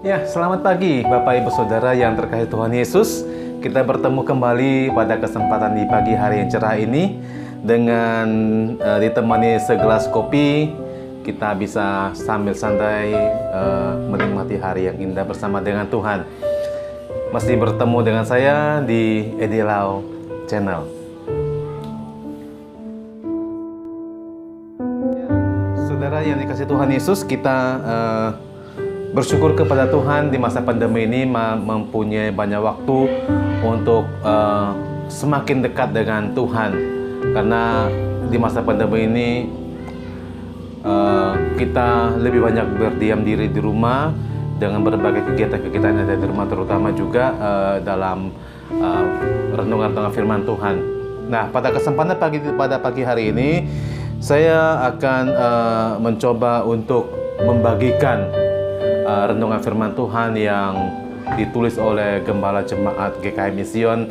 Ya, selamat pagi Bapak Ibu Saudara yang terkasih Tuhan Yesus. Kita bertemu kembali pada kesempatan di pagi hari yang cerah ini dengan ditemani segelas kopi. Kita bisa sambil santai menikmati hari yang indah bersama dengan Tuhan. Masih bertemu dengan saya di Edi Lau Channel. Saudara yang dikasih Tuhan Yesus, kita bersyukur kepada Tuhan di masa pandemi ini mempunyai banyak waktu untuk semakin dekat dengan Tuhan. Karena di masa pandemi ini kita lebih banyak berdiam diri di rumah dengan berbagai kegiatan-kegiatan yang ada di rumah, terutama juga dalam renungan-renungan firman Tuhan. Nah, pada kesempatan pada pagi hari ini saya akan mencoba untuk membagikan renungan firman Tuhan yang ditulis oleh Gembala Jemaat GKI Mission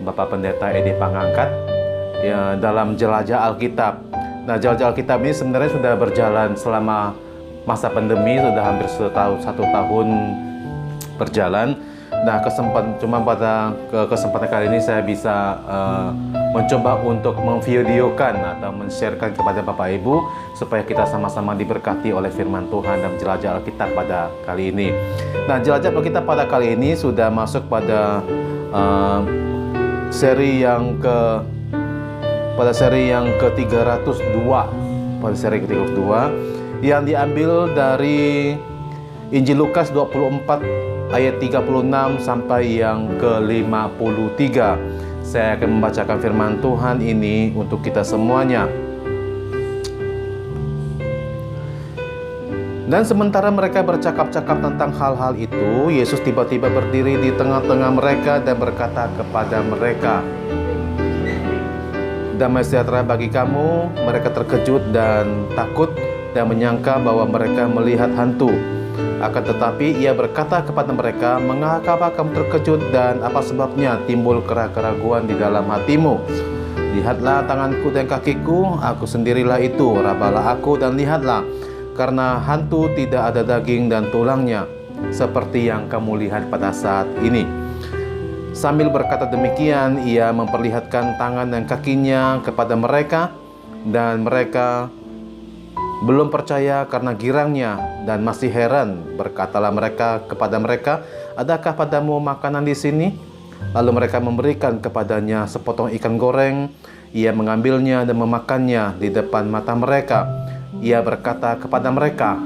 Bapak Pendeta Edi Pangangkat ya, dalam Jelajah Alkitab. Nah, Jelajah Alkitab ini sebenarnya sudah berjalan selama masa pandemi, sudah hampir satu tahun berjalan. Nah, pada kesempatan kali ini saya bisa mencoba untuk memvideokan atau men-sharekan kepada Bapak Ibu supaya kita sama-sama diberkati oleh firman Tuhan dan jelajah Alkitab pada kali ini. Nah, jelajah Alkitab pada kali ini sudah masuk pada seri yang ke-302, pada seri ke-302 yang diambil dari Injil Lukas 24 ayat 36 sampai yang ke-53. Saya akan membacakan firman Tuhan ini untuk kita semuanya. Dan sementara mereka bercakap-cakap tentang hal-hal itu, Yesus tiba-tiba berdiri di tengah-tengah mereka dan berkata kepada mereka, "Damai sejahtera bagi kamu." Mereka terkejut dan takut dan menyangka bahwa mereka melihat hantu. Akan tetapi ia berkata kepada mereka, "Mengapa kamu terkejut dan apa sebabnya timbul keraguan di dalam hatimu? Lihatlah tanganku dan kakiku, aku sendirilah itu. Rabalah aku dan lihatlah, karena hantu tidak ada daging dan tulangnya, seperti yang kamu lihat pada saat ini." Sambil berkata demikian, ia memperlihatkan tangan dan kakinya kepada mereka, dan mereka belum percaya karena girangnya dan masih heran. Berkatalah mereka kepada mereka, "Adakah padamu makanan di sini?" Lalu mereka memberikan kepadanya sepotong ikan goreng. Ia mengambilnya dan memakannya di depan mata mereka. Ia berkata kepada mereka,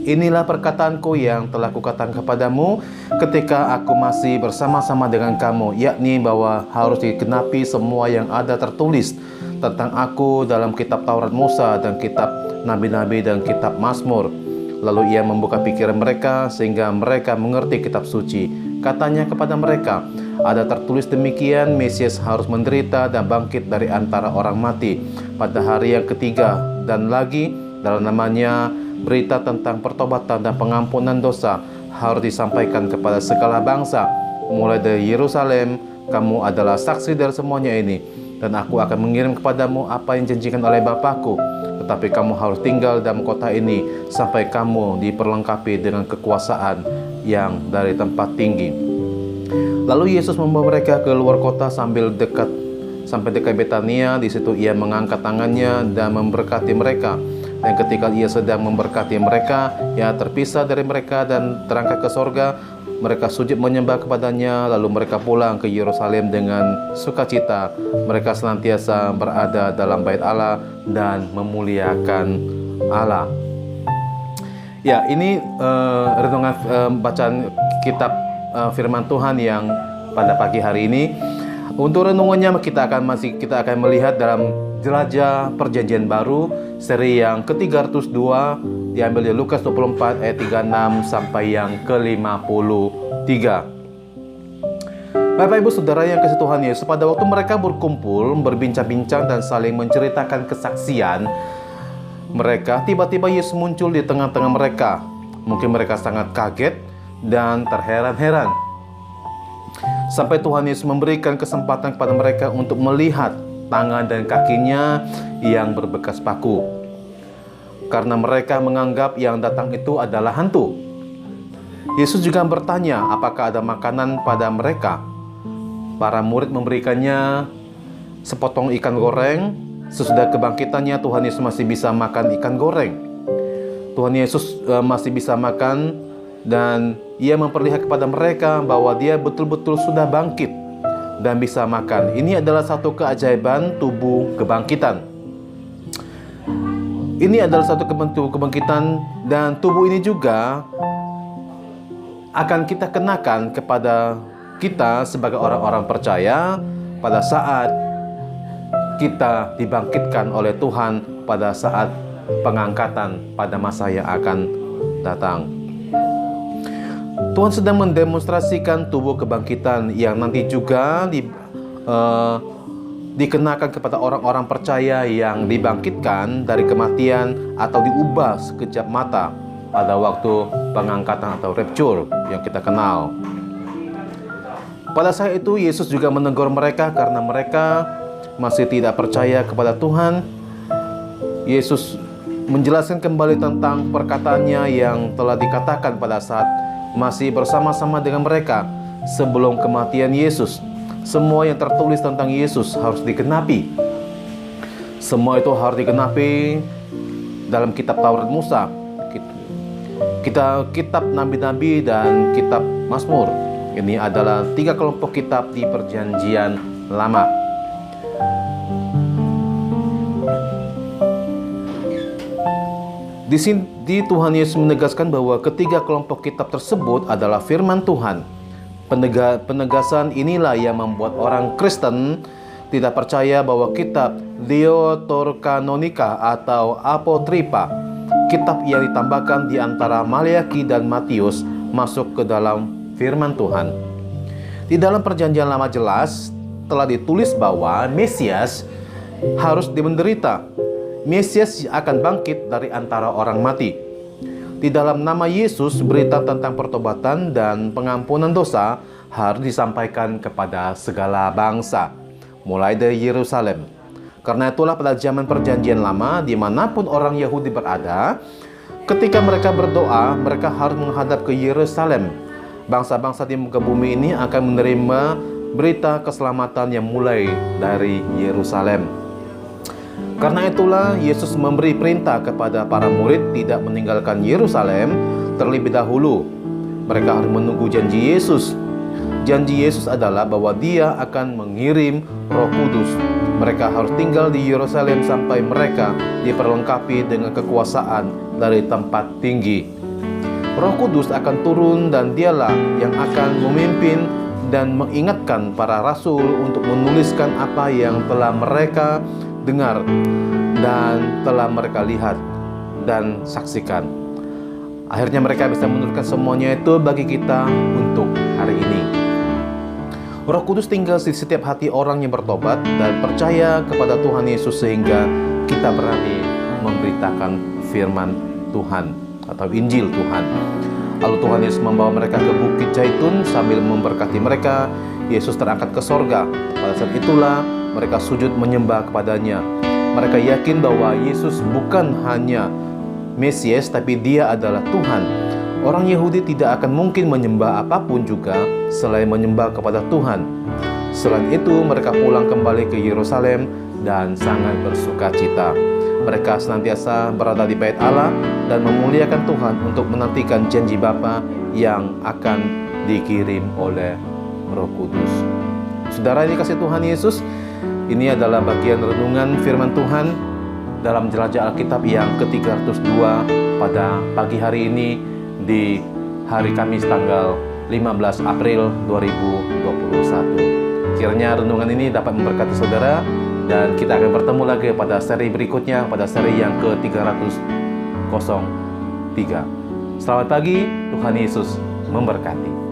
"Inilah perkataanku yang telah kukatakan kepadamu ketika aku masih bersama-sama dengan kamu, yakni bahwa harus digenapi semua yang ada tertulis tentang aku dalam kitab Taurat Musa dan kitab Nabi-Nabi dan kitab Mazmur." Lalu ia membuka pikiran mereka sehingga mereka mengerti kitab suci. Katanya kepada mereka, "Ada tertulis demikian, Mesias harus menderita dan bangkit dari antara orang mati pada hari yang ketiga, dan lagi dalam namanya berita tentang pertobatan dan pengampunan dosa harus disampaikan kepada segala bangsa. Mulai dari Yerusalem, kamu adalah saksi dari semuanya ini, dan aku akan mengirim kepadamu apa yang dijanjikan oleh Bapakku. Tetapi kamu harus tinggal dalam kota ini sampai kamu diperlengkapi dengan kekuasaan yang dari tempat tinggi." Lalu Yesus membawa mereka ke luar kota sampai dekat Betania. Di situ ia mengangkat tangannya dan memberkati mereka. Dan ketika ia sedang memberkati mereka, ia terpisah dari mereka dan terangkat ke sorga. Mereka sujud menyembah kepadanya, lalu mereka pulang ke Yerusalem dengan sukacita. Mereka senantiasa berada dalam bait Allah dan memuliakan Allah. Ya, ini renungan bacaan kitab firman Tuhan yang pada pagi hari ini. Untuk renungannya kita akan melihat dalam Jelajah Perjanjian Baru seri yang ke-302, diambil dari Lukas 24 ayat 36 sampai yang ke-53. Bapak Ibu Saudara yang kasih Tuhan Yesus, pada waktu mereka berkumpul, berbincang-bincang dan saling menceritakan kesaksian mereka, tiba-tiba Yesus muncul di tengah-tengah mereka. Mungkin mereka sangat kaget dan terheran-heran. Sampai Tuhan Yesus memberikan kesempatan kepada mereka untuk melihat tangan dan kakinya yang berbekas paku, karena mereka menganggap yang datang itu adalah hantu. Yesus juga bertanya apakah ada makanan pada mereka. Para murid memberikannya sepotong ikan goreng. Sesudah kebangkitannya, Tuhan Yesus masih bisa makan ikan goreng. Tuhan Yesus masih bisa makan, dan Ia memperlihatkan kepada mereka bahwa Dia betul-betul sudah bangkit dan bisa makan. Ini adalah satu keajaiban tubuh kebangkitan. Ini adalah satu kebangkitan, dan tubuh ini juga akan kita kenakan kepada kita sebagai orang-orang percaya pada saat kita dibangkitkan oleh Tuhan pada saat pengangkatan pada masa yang akan datang. Tuhan sedang mendemonstrasikan tubuh kebangkitan yang nanti juga dikenakan kepada orang-orang percaya yang dibangkitkan dari kematian atau diubah sekejap mata pada waktu pengangkatan atau rapture yang kita kenal. Pada saat itu Yesus juga menegur mereka karena mereka masih tidak percaya kepada Tuhan. Yesus menjelaskan kembali tentang perkataannya yang telah dikatakan pada saat masih bersama-sama dengan mereka sebelum kematian Yesus. Semua yang tertulis tentang Yesus harus digenapi. Semua itu harus digenapi dalam kitab Taurat Musa, kitab Nabi-Nabi, dan kitab Mazmur. Ini adalah 3 kelompok kitab di Perjanjian Lama. Di sini Tuhan Yesus menegaskan bahwa ketiga kelompok kitab tersebut adalah firman Tuhan. Penegasan inilah yang membuat orang Kristen tidak percaya bahwa kitab Deuterokanonika atau Apokrifa, kitab yang ditambahkan di antara Maliaki dan Matius, masuk ke dalam firman Tuhan. Di dalam Perjanjian Lama jelas telah ditulis bahwa Mesias harus menderita. Mesias akan bangkit dari antara orang mati. Di dalam nama Yesus, berita tentang pertobatan dan pengampunan dosa harus disampaikan kepada segala bangsa, mulai dari Yerusalem. Karena itulah pada zaman Perjanjian Lama, dimanapun orang Yahudi berada, ketika mereka berdoa, mereka harus menghadap ke Yerusalem. Bangsa-bangsa di muka bumi ini akan menerima berita keselamatan yang mulai dari Yerusalem. Karena itulah Yesus memberi perintah kepada para murid tidak meninggalkan Yerusalem terlebih dahulu. Mereka harus menunggu janji Yesus. Janji Yesus adalah bahwa Dia akan mengirim Roh Kudus. Mereka harus tinggal di Yerusalem sampai mereka diperlengkapi dengan kekuasaan dari tempat tinggi. Roh Kudus akan turun dan Dialah yang akan memimpin dan mengingatkan para rasul untuk menuliskan apa yang telah mereka dengar dan telah mereka lihat dan saksikan. Akhirnya mereka bisa menuliskan semuanya itu bagi kita untuk hari ini. Roh Kudus tinggal di setiap hati orang yang bertobat dan percaya kepada Tuhan Yesus sehingga kita berani memberitakan firman Tuhan atau Injil Tuhan. Lalu Tuhan Yesus membawa mereka ke Bukit Zaitun sambil memberkati mereka. Yesus terangkat ke sorga. Pada saat itulah mereka sujud menyembah kepadanya. Mereka yakin bahwa Yesus bukan hanya Mesias, tapi Dia adalah Tuhan. Orang Yahudi tidak akan mungkin menyembah apapun juga selain menyembah kepada Tuhan. Selain itu, mereka pulang kembali ke Yerusalem dan sangat bersuka cita. Mereka senantiasa berada di bait Allah dan memuliakan Tuhan untuk menantikan janji Bapa yang akan dikirim oleh Roh Kudus. Saudara ini kasih Tuhan Yesus, ini adalah bagian renungan firman Tuhan dalam jelajah Alkitab yang ke-302 pada pagi hari ini di hari Kamis tanggal 15 April 2021. Kiranya renungan ini dapat memberkati saudara dan kita akan bertemu lagi pada seri berikutnya, pada seri yang ke-303. Selamat pagi, Tuhan Yesus memberkati.